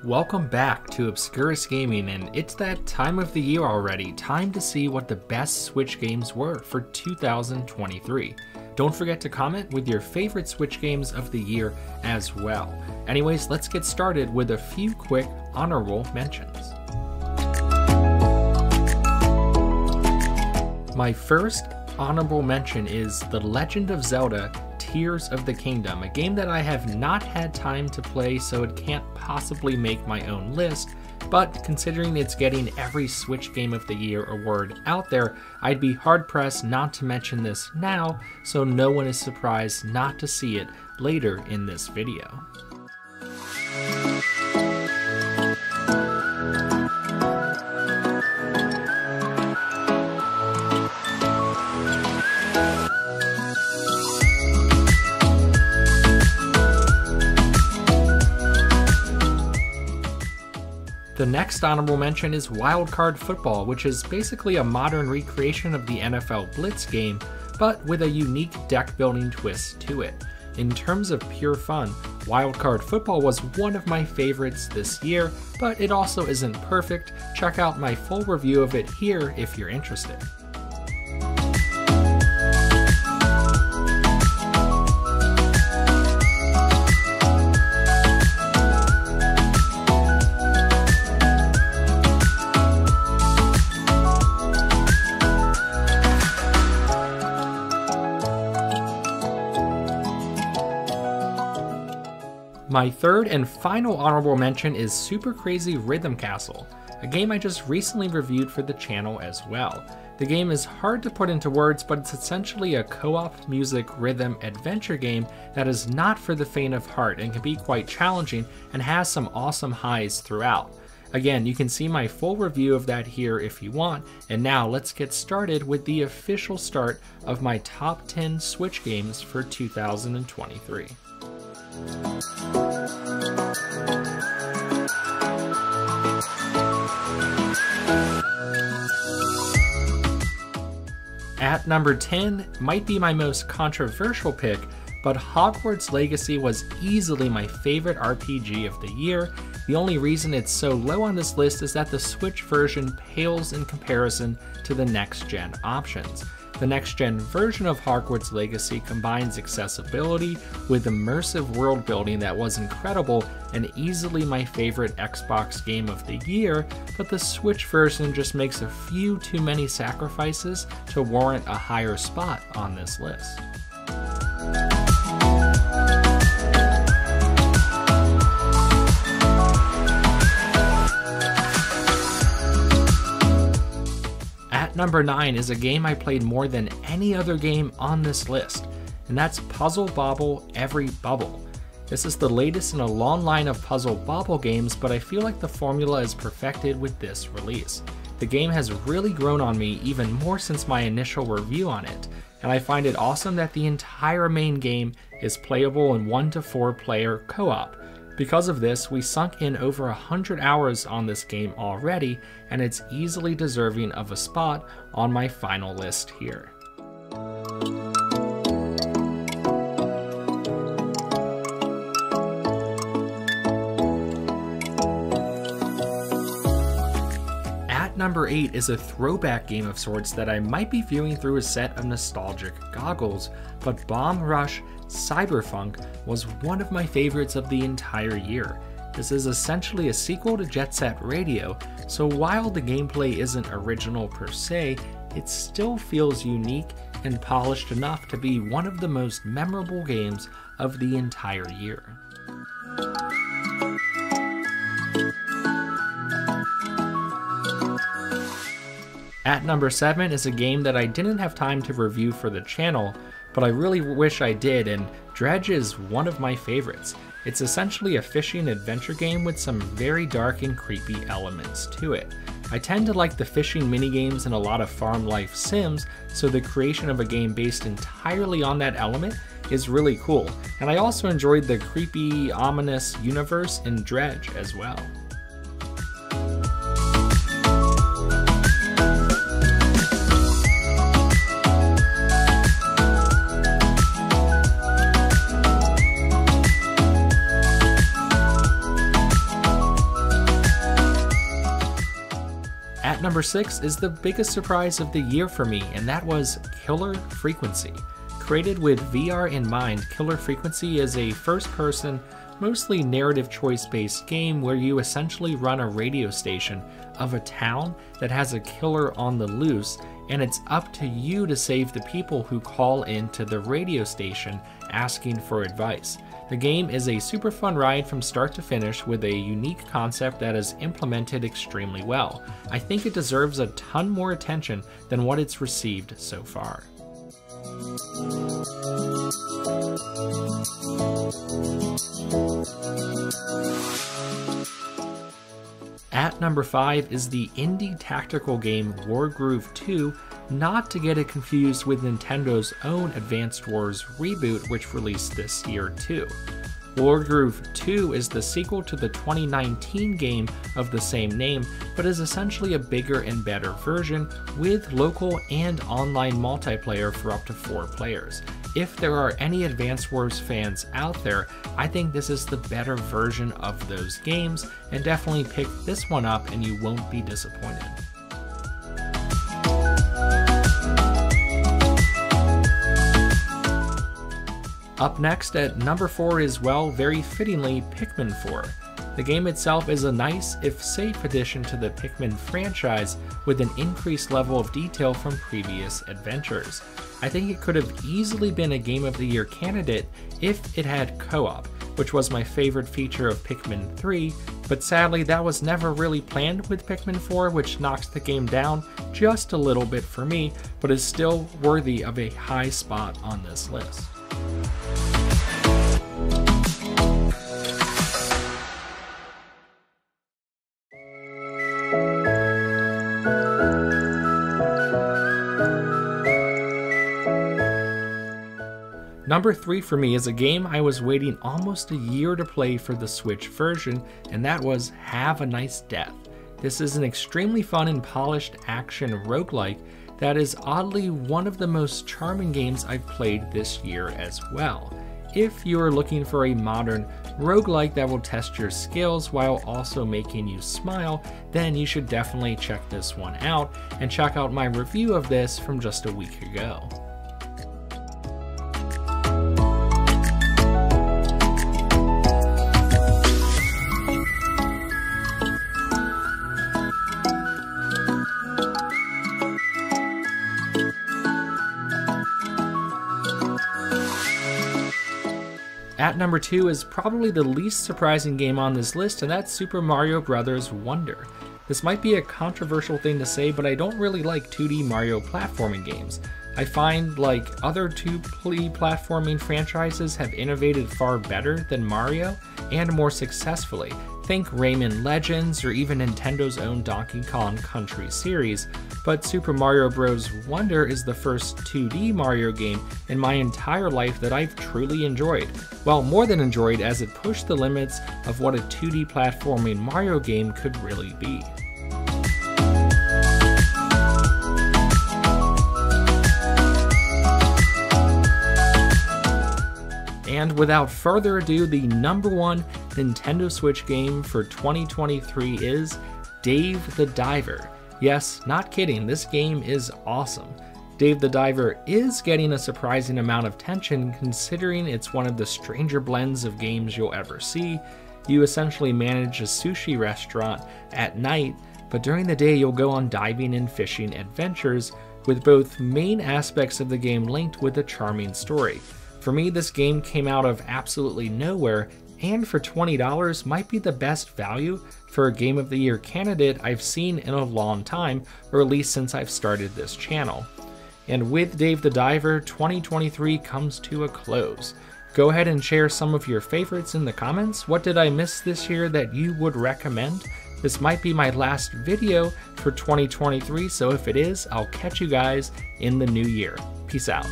Welcome back to Obscurus Gaming, and it's that time of the year already. Time to see what the best Switch games were for 2023. Don't forget to comment with your favorite Switch games of the year as well. Anyways, let's get started with a few quick honorable mentions. My first honorable mention is The Legend of Zelda: Tears of the Kingdom, a game that I have not had time to play, so it can't possibly make my own list, but considering it's getting every Switch Game of the Year award out there, I'd be hard-pressed not to mention this now, so no one is surprised not to see it later in this video. The next honorable mention is Wildcard Football, which is basically a modern recreation of the NFL Blitz game, but with a unique deck building twist to it. In terms of pure fun, Wildcard Football was one of my favorites this year, but it also isn't perfect. Check out my full review of it here if you're interested. My third and final honorable mention is Super Crazy Rhythm Castle, a game I just recently reviewed for the channel as well. The game is hard to put into words, but it's essentially a co-op music rhythm adventure game that is not for the faint of heart and can be quite challenging and has some awesome highs throughout. Again, you can see my full review of that here if you want, and now let's get started with the official start of my top 10 Switch games for 2023. At number 10 might be my most controversial pick, but Hogwarts Legacy was easily my favorite RPG of the year. The only reason it's so low on this list is that the Switch version pales in comparison to the next-gen options. The next-gen version of Hogwarts Legacy combines accessibility with immersive world building that was incredible and easily my favorite Xbox game of the year, but the Switch version just makes a few too many sacrifices to warrant a higher spot on this list. Number 9 is a game I played more than any other game on this list, and that's Puzzle Bobble Everybubble. This is the latest in a long line of Puzzle Bobble games, but I feel like the formula is perfected with this release. The game has really grown on me even more since my initial review on it, and I find it awesome that the entire main game is playable in 1 to 4 player co-op. Because of this, we sunk in over 100 hours on this game already, and it's easily deserving of a spot on my final list here. At number 8 is a throwback game of sorts that I might be viewing through a set of nostalgic goggles, but Bomb Rush Cyberfunk was one of my favorites of the entire year. This is essentially a sequel to Jet Set Radio, so while the gameplay isn't original per se, it still feels unique and polished enough to be one of the most memorable games of the entire year. At number 7 is a game that I didn't have time to review for the channel, but I really wish I did, and Dredge is one of my favorites. It's essentially a fishing adventure game with some very dark and creepy elements to it. I tend to like the fishing minigames and a lot of farm life sims, so the creation of a game based entirely on that element is really cool, and I also enjoyed the creepy, ominous universe in Dredge as well. number 6 is the biggest surprise of the year for me, and that was Killer Frequency. Created with VR in mind, Killer Frequency is a first-person, mostly narrative choice-based game where you essentially run a radio station of a town that has a killer on the loose, and it's up to you to save the people who call into the radio station asking for advice. The game is a super fun ride from start to finish with a unique concept that is implemented extremely well. I think it deserves a ton more attention than what it's received so far. At number 5 is the indie tactical game Wargroove 2, not to get it confused with Nintendo's own Advanced Wars reboot, which released this year too. Wargroove 2 is the sequel to the 2019 game of the same name, but is essentially a bigger and better version with local and online multiplayer for up to 4 players. If there are any Advanced Wars fans out there, I think this is the better version of those games, and definitely pick this one up and you won't be disappointed. Up next at number 4 is, well, very fittingly, Pikmin 4. The game itself is a nice, if safe, addition to the Pikmin franchise with an increased level of detail from previous adventures. I think it could have easily been a Game of the Year candidate if it had co-op, which was my favorite feature of Pikmin 3, but sadly that was never really planned with Pikmin 4, which knocks the game down just a little bit for me, but is still worthy of a high spot on this list. Number 3 for me is a game I was waiting almost a year to play for the Switch version, and that was Have a Nice Death. This is an extremely fun and polished action roguelike that is oddly one of the most charming games I've played this year as well. If you are looking for a modern roguelike that will test your skills while also making you smile, then you should definitely check this one out, and check out my review of this from just a week ago. At number 2 is probably the least surprising game on this list, and that's Super Mario Bros. Wonder. This might be a controversial thing to say, but I don't really like 2D Mario platforming games. I find like other 2D platforming franchises have innovated far better than Mario, and more successfully. Think Rayman Legends or even Nintendo's own Donkey Kong Country series, but Super Mario Bros. Wonder is the first 2D Mario game in my entire life that I've truly enjoyed. Well, more than enjoyed, as it pushed the limits of what a 2D platforming Mario game could really be. And without further ado, the number 1 Nintendo Switch game for 2023 is Dave the Diver. Yes, not kidding, this game is awesome. Dave the Diver is getting a surprising amount of attention considering it's one of the stranger blends of games you'll ever see. You essentially manage a sushi restaurant at night, but during the day you'll go on diving and fishing adventures, with both main aspects of the game linked with a charming story. For me, this game came out of absolutely nowhere, and for $20 might be the best value for a Game of the Year candidate I've seen in a long time, or at least since I've started this channel. And with Dave the Diver, 2023 comes to a close. Go ahead and share some of your favorites in the comments. What did I miss this year that you would recommend? This might be my last video for 2023, so if it is, I'll catch you guys in the new year. Peace out.